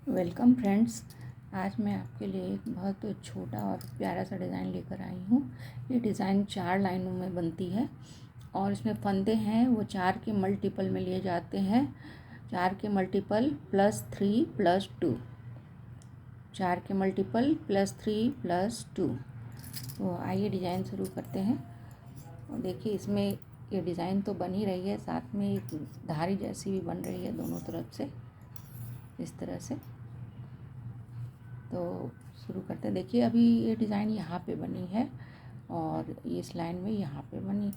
Welcome friends. आज मैं आपके लिए एक बहुत छोटा और प्यारा सा डिज़ाइन लेकर आई हूँ। ये डिज़ाइन 4 लाइनों में बनती है और इसमें फंदे हैं वो 4 के मल्टीपल में लिए जाते हैं। 4 के मल्टीपल +3 +2, 4 के मल्टीपल +3 +2। तो आइए डिज़ाइन शुरू करते हैं। और देखिए इसमें ये डिज़ाइन तो बन ही रही है, साथ में एक धारी जैसी भी बन रही है दोनों तरफ से, इस तरह से। तो शुरू करते हैं। देखिए अभी ये डिज़ाइन यहाँ पे बनी है और ये इस लाइन में यहाँ पे बनी।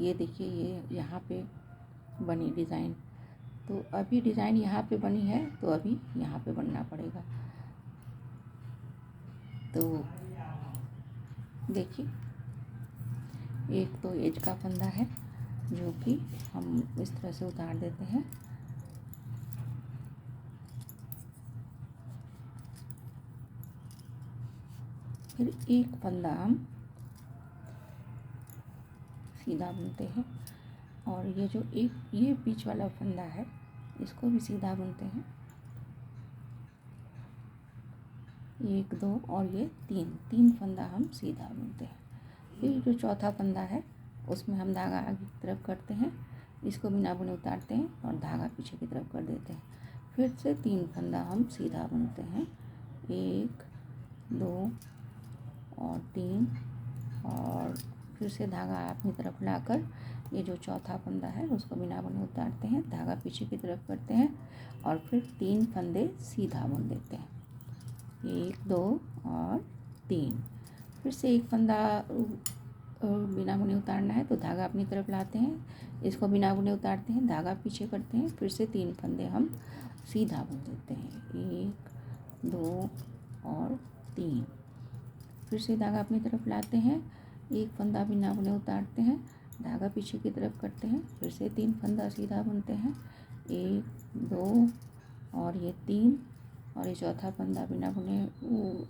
ये देखिए ये यहाँ पे बनी डिज़ाइन। तो अभी डिज़ाइन यहाँ पे बनी है तो अभी यहाँ पे बनना पड़ेगा। तो देखिए एक तो एज का फंदा है जो कि हम इस तरह से उतार देते हैं। फिर एक फंदा हम सीधा बुनते हैं और ये जो ये बीच वाला फंदा है इसको भी सीधा बुनते हैं। 1 2 और ये 3 फंदा हम सीधा बुनते हैं। फिर जो चौथा फंदा है उसमें हम धागा आगे की तरफ करते हैं, इसको बिना बुने उतारते हैं और धागा पीछे की तरफ कर देते हैं। फिर से 3 फंदा हम सीधा बुनते हैं, 1 2 और 3, और फिर से धागा अपनी तरफ लाकर ये जो चौथा फंदा है उसको बिना बुने उतारते हैं, धागा पीछे की तरफ करते हैं और फिर 3 फंदे सीधा बुन देते हैं, 1 2 और 3। फिर से एक फंदा बिना बुने उतारना है तो धागा अपनी तरफ लाते हैं, इसको बिना बुने उतारते हैं, धागा पीछे करते हैं, फिर से 3 फंदे हम सीधा बुन देते हैं, 1 2 और 3। फिर से धागा अपनी तरफ लाते हैं, एक फंदा बिना बुने उतारते हैं, धागा पीछे की तरफ करते हैं, फिर से 3 फंदा सीधा बुनते हैं, 1 2 और ये 3, और ये चौथा फंदा बिना बुने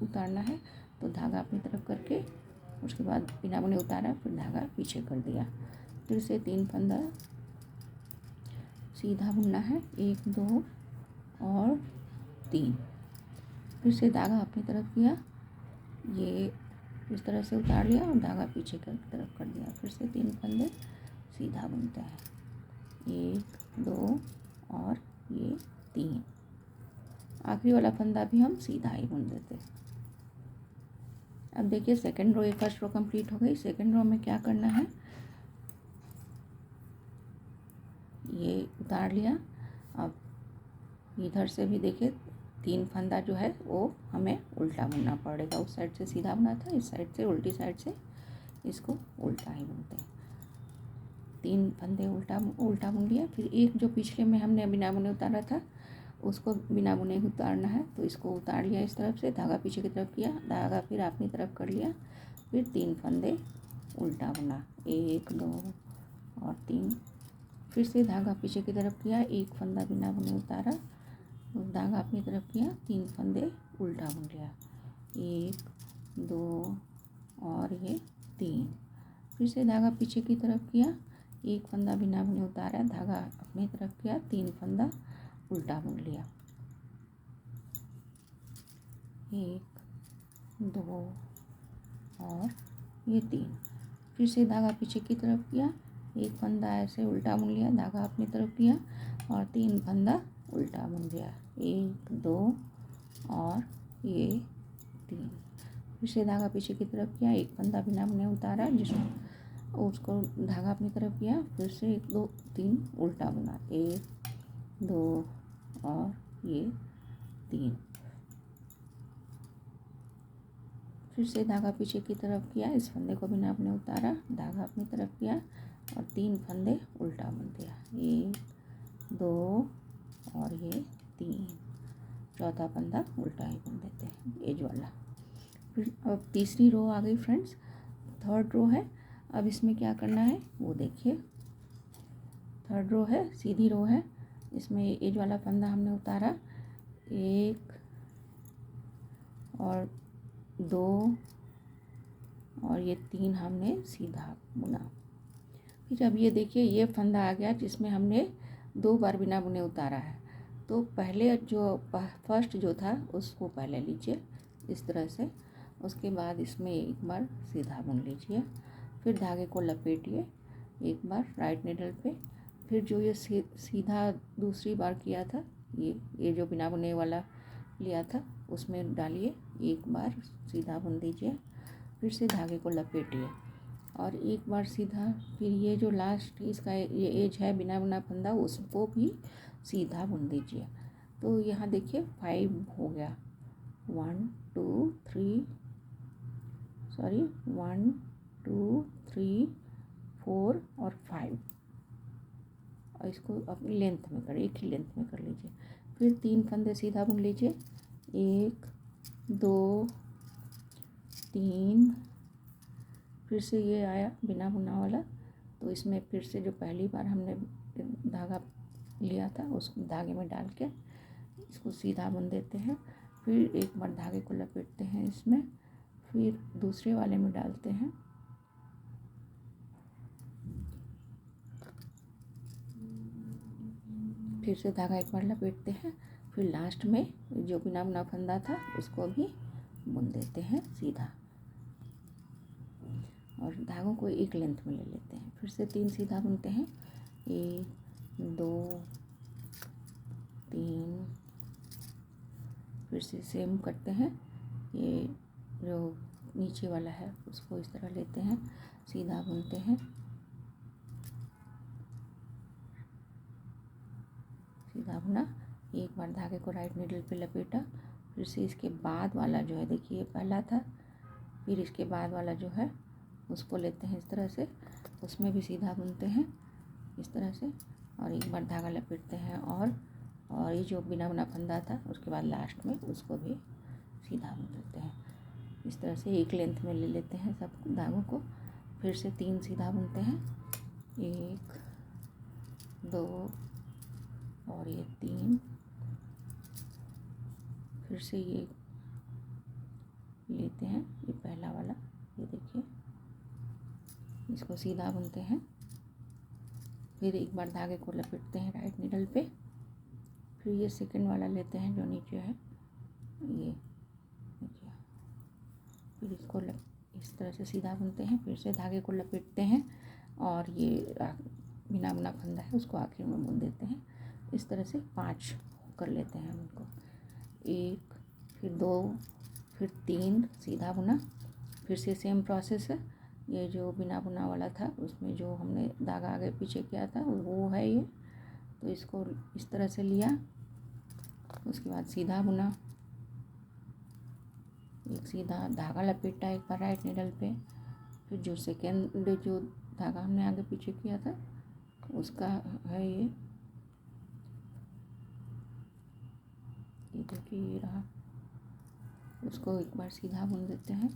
उतारना है तो धागा अपनी तरफ करके उसके बाद बिना बुने उतारा, फिर धागा पीछे कर दिया, फिर से 3 फंदा सीधा बुनना है, 1 2 और 3। फिर से धागा अपनी तरफ किया, ये इस तरह से उतार लिया और धागा पीछे की तरफ कर दिया, फिर से 3 फंदे सीधा बुनते हैं, 1 2 और ये 3। आखिरी वाला फंदा भी हम सीधा ही बुन देते हैं। अब देखिए सेकंड रो, ये फर्स्ट रो कंप्लीट हो गई। सेकंड रो में क्या करना है, ये उतार लिया। अब इधर से भी देखिए 3 फंदा जो है वो हमें उल्टा बुनना पड़ेगा। उस साइड से सीधा बुना था, इस साइड से उल्टी साइड से इसको उल्टा ही बुनते हैं। 3 फंदे उल्टा बुन लिया। फिर एक जो पिछले में हमने बिना बुने उतारा था उसको बिना बुने उतारना है तो इसको उतार लिया इस तरफ से, धागा पीछे की तरफ किया, धागा फिर अपनी तरफ कर लिया, फिर 3 फंदे उल्टा बुना, 1 2 और 3। फिर से धागा पीछे की तरफ किया, एक फंदा बिना बुने उतारा, धागा अपनी तरफ किया, 3 फंदे उल्टा बुन लिया, 1 2 और ये 3। फिर से धागा पीछे की तरफ किया, एक फंदा बिना बुने उतारा, धागा अपनी तरफ किया, 3 फंदा उल्टा बुन लिया, 1 2 और ये 3। फिर से धागा पीछे की तरफ किया, एक फंदा ऐसे उल्टा बुन लिया, धागा अपनी तरफ किया और 3 फंदा उल्टा बुन लिया, 1 2 और ये 3। फिर से धागा पीछे की तरफ किया, एक फंदा बिना बुने उतारा, जिसको उसको धागा अपनी तरफ किया, फिर से 1 2 3 उल्टा बुना, 1 2 और ये 3। फिर से धागा पीछे की तरफ किया, इस फंदे को बिना अपने उतारा, धागा अपनी तरफ किया और 3 फंदे उल्टा बुन दिया, 1 2 और ये 3। चौथा फंदा उल्टा ही बुन देते हैं, एज वाला। फिर अब तीसरी रो आ गई फ्रेंड्स, थर्ड रो है। अब इसमें क्या करना है वो देखिए। थर्ड रो है, सीधी रो है, इसमें एज वाला फंदा हमने उतारा, 1 और 2 और ये 3 हमने सीधा बुना। फिर अब ये देखिए ये फंदा आ गया जिसमें हमने 2 बार बिना बुने उतारा है, तो पहले जो फर्स्ट जो था उसको पहले लीजिए इस तरह से, उसके बाद इसमें एक बार सीधा बुन लीजिए, फिर धागे को लपेटिए एक बार राइट नीडल पे, फिर जो ये सीधा दूसरी बार किया था ये जो बिना बुने वाला लिया था उसमें डालिए, एक बार सीधा बुन दीजिए, फिर से धागे को लपेटिए और एक बार सीधा, फिर ये जो लास्ट इसका ये एज है बिना बुना फंदा उसको भी सीधा बुन दीजिए। तो यहाँ देखिए 5 हो गया, 1 2 3 सॉरी 1 2 3 4 और 5, और इसको अपनी लेंथ में करिए, एक ही लेंथ में कर लीजिए। फिर 3 फंदे सीधा बुन लीजिए, 1 2 3, फिर से ये आया बिना बुना वाला, तो इसमें फिर से जो पहली बार हमने धागा लिया था उस धागे में डाल के इसको सीधा बुन देते हैं, फिर एक बार धागे को लपेटते हैं इसमें, फिर दूसरे वाले में डालते हैं, फिर से धागा एक बार लपेटते हैं, फिर लास्ट में जो बिना बुना फंदा था उसको भी बुन देते हैं सीधा, और धागों को एक लेंथ में ले लेते हैं। फिर से 3 सीधा बुनते हैं, 1 2 3, फिर से सेम करते हैं, ये जो नीचे वाला है उसको इस तरह लेते हैं, सीधा बुनते हैं, सीधा बुना, एक बार धागे को राइट नीडल पे लपेटा, फिर से इसके बाद वाला जो है देखिए पहला था, फिर इसके बाद वाला जो है उसको लेते हैं इस तरह से, उसमें भी सीधा बुनते हैं इस तरह से, और एक बार धागा लपेटते हैं, और ये जो बिना बुना फंदा था उसके बाद लास्ट में उसको भी सीधा बुन देते हैं। इस तरह से एक लेंथ में ले लेते हैं सब धागों को, फिर से 3 सीधा बुनते हैं, 1 2 और ये 3, फिर से ये लेते हैं ये पहला वाला, ये देखिए इसको सीधा बुनते हैं, फिर एक बार धागे को लपेटते हैं राइट नीडल पे, फिर ये सेकंड वाला लेते हैं जो नीचे है ये देखिए, फिर इसको इस तरह से सीधा बुनते हैं, फिर से धागे को लपेटते हैं, और ये बिना बुना फंदा है उसको आखिर में बुन देते हैं। इस तरह से 5 कर लेते हैं हम उनको, 1 फिर 2 फिर 3 सीधा बुना, फिर से सेम प्रोसेस है, ये जो बिना बुना वाला था उसमें जो हमने धागा आगे पीछे किया था वो है ये, तो इसको इस तरह से लिया, उसके बाद सीधा बुना, एक सीधा धागा लपेटा एक बार राइट नीडल पे, फिर जो सेकेंड जो धागा हमने आगे पीछे किया था उसका है ये देखिए ये रहा, उसको एक बार सीधा बुन देते हैं,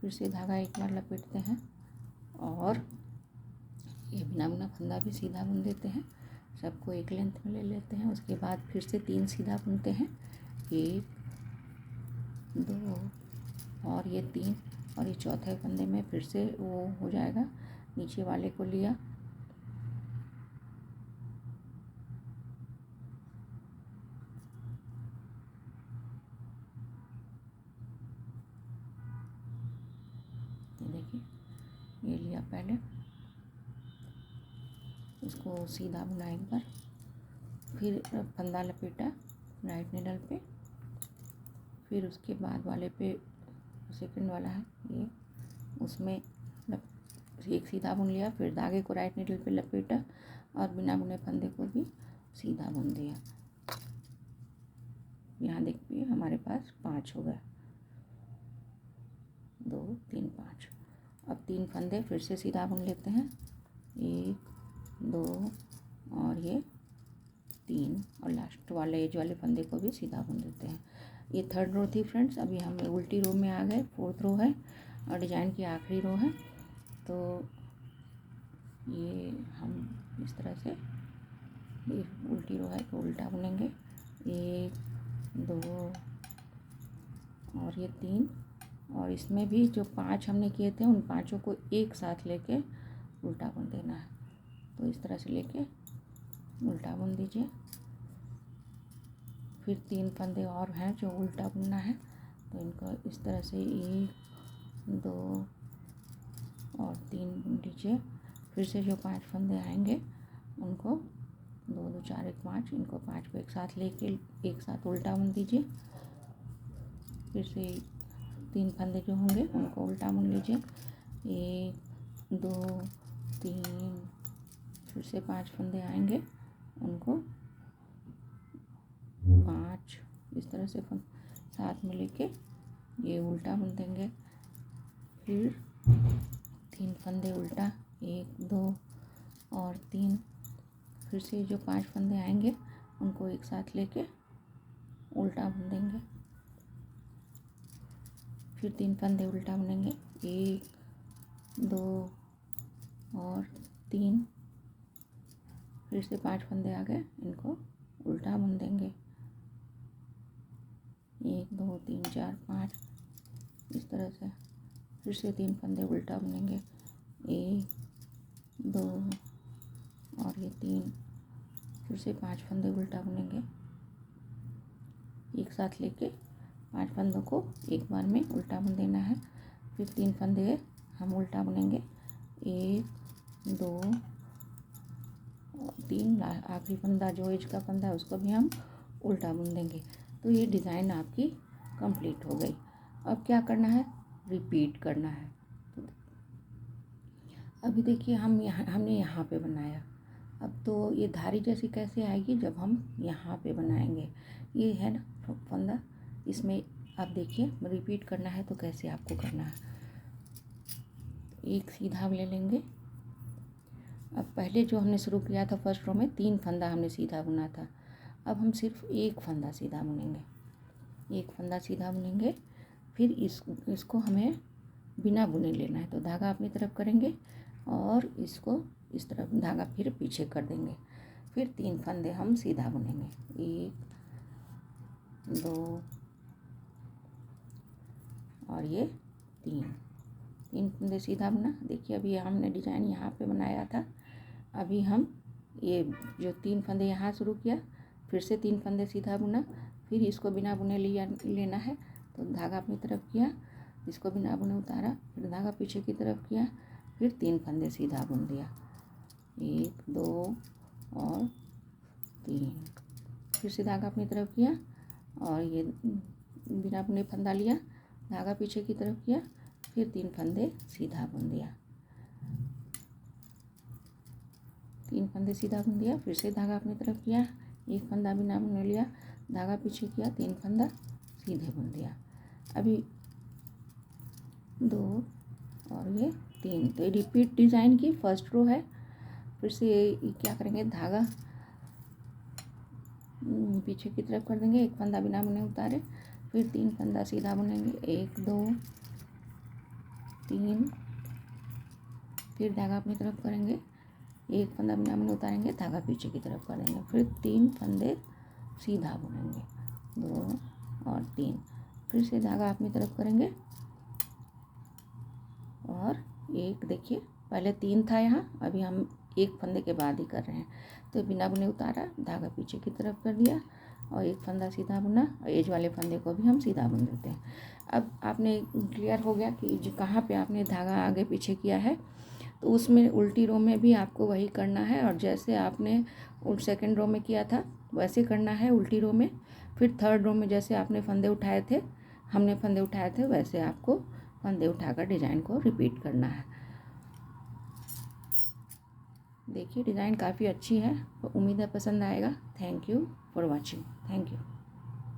फिर से धागा एक बार लपेटते हैं, और ये बिना बुना फंदा भी सीधा बुन देते हैं, सबको एक लेंथ में ले लेते हैं। उसके बाद फिर से 3 सीधा बुनते हैं, 1 2 और ये 3, और ये चौथे फंदे में फिर से वो हो जाएगा, नीचे वाले को लिया, देखिए ये लिया पहले, इसको सीधा बुना एक बार, फिर फंदा लपेटा राइट नीडल पे, फिर उसके बाद वाले पे सेकंड वाला है ये, उसमें एक सीधा बुन लिया, फिर धागे को राइट नीडल पे लपेटा और बिना बुने फंदे को भी सीधा बुन दिया। यहाँ देखिए हमारे पास 5 हो गए, 2 3 5। अब 3 फंदे फिर से सीधा बुन लेते हैं, 1 2 और ये 3, और लास्ट वाले एज वाले फंदे को भी सीधा बुन देते हैं। ये 3rd रो थी फ्रेंड्स, अभी हम उल्टी रो में आ गए, 4th रो है और डिजाइन की आखिरी रो है। तो ये हम इस तरह से, ये उल्टी रो है तो उल्टा बुनेंगे, 1 2 और ये 3, और इसमें भी जो 5 हमने किए थे उन 5 को एक साथ लेके उल्टा बुन देना है। तो इस तरह से लेके उल्टा बुन दीजिए, फिर 3 फंदे और हैं जो उल्टा बुनना है, तो इनको इस तरह से 1 2 और 3 बुन लीजिए। फिर से जो 5 फंदे आएंगे उनको 2 2 4 1 5, इनको 5 को एक साथ लेके एक साथ उल्टा बुन दीजिए। फिर से 3 फंदे जो होंगे उनको उल्टा बुन लीजिए, 1 2 3। फिर से 5 फंदे आएंगे, उनको 5 इस तरह से साथ में लेके ये उल्टा बुन देंगे। फिर 3 फंदे उल्टा, 1 2 और 3। फिर से जो 5 फंदे आएंगे उनको एक साथ लेके उल्टा बुन देंगे। फिर 3 फंदे उल्टा बुनेंगे, 1 2 और 3। फिर से 5 फंदे आ गए, इनको उल्टा बुन देंगे, 1 2 3 4 5 इस तरह से। फिर से 3 फंदे उल्टा बुनेंगे, 1 2 और ये 3। फिर से 5 फंदे उल्टा बुनेंगे, एक साथ लेके 5 फंदों को एक बार में उल्टा बुन देना है। फिर 3 फंदे हम उल्टा बुनेंगे, 1 2 और 3। आखिरी फंदा जो एज का फंदा है उसको भी हम उल्टा बुन देंगे। तो ये डिज़ाइन आपकी कंप्लीट हो गई। अब क्या करना है, रिपीट करना है। तो अभी देखिए हमने यहाँ पे बनाया, अब तो ये धारी जैसी कैसे आएगी जब हम यहाँ पे बनाएंगे। ये है ना फंदा, इसमें आप देखिए रिपीट करना है तो कैसे आपको करना है। एक सीधा ले लेंगे। अब पहले जो हमने शुरू किया था फर्स्ट रो में 3 फंदा हमने सीधा बुना था, अब हम सिर्फ एक फंदा सीधा बुनेंगे, एक फंदा सीधा बुनेंगे। फिर इसको हमें बिना बुने लेना है, तो धागा अपनी तरफ करेंगे और इसको इस तरफ धागा फिर पीछे कर देंगे। फिर 3 फंदे हम सीधा बुनेंगे, 1 2 और ये 3 फंदे सीधा बुना। देखिए अभी हमने डिजाइन यहाँ पे बनाया था, अभी हम ये जो 3 फंदे यहाँ शुरू किया, फिर से 3 फंदे सीधा बुना, फिर इसको बिना बुने लेना है, तो धागा अपनी तरफ किया, इसको बिना बुने उतारा, फिर धागा पीछे की तरफ किया, फिर 3 फंदे सीधा बुन दिया, 1 2 और 3। फिर से धागा अपनी तरफ किया और ये बिना बुने फंदा लिया, धागा पीछे की तरफ किया, फिर 3 फंदे सीधा बुन दिया, 3 फंदे सीधा बुन दिया। फिर से धागा अपनी तरफ किया, एक फंदा बिना बुने लिया, धागा पीछे किया, 3 फंदा सीधे बुन दिया। अभी 2 और ये 3। तो ये रिपीट डिज़ाइन की फर्स्ट रो है। फिर से क्या करेंगे, धागा पीछे की तरफ कर देंगे, एक फंदा बिना बुने उतारे, फिर 3 फंदा सीधा बुनेंगे, 1 2 3। फिर धागा अपनी तरफ करेंगे, एक फंदा बिना बुने उतारेंगे, धागा पीछे की तरफ कर देंगे, फिर 3 फंदे सीधा बुनेंगे, 2 और 3। फिर से धागा अपनी तरफ करेंगे और एक, देखिए पहले 3 था यहाँ, अभी हम एक फंदे के बाद ही कर रहे हैं, तो बिना बुने उतारा, धागा पीछे की तरफ कर दिया और एक फंदा सीधा बुना, और एज वाले फंदे को भी हम सीधा बुन देते हैं। अब आपने क्लियर हो गया कि जो कहाँ पे आपने धागा आगे पीछे किया है, तो उसमें उल्टी रो में भी आपको वही करना है, और जैसे आपने सेकंड रो में किया था वैसे करना है उल्टी रो में। फिर थर्ड रो में जैसे आपने फंदे उठाए थे, हमने फंदे उठाए थे, वैसे आपको फंदे उठाकर डिज़ाइन को रिपीट करना है। देखिए डिज़ाइन काफ़ी अच्छी है, तो उम्मीद है पसंद आएगा। Thank you for watching. Thank you.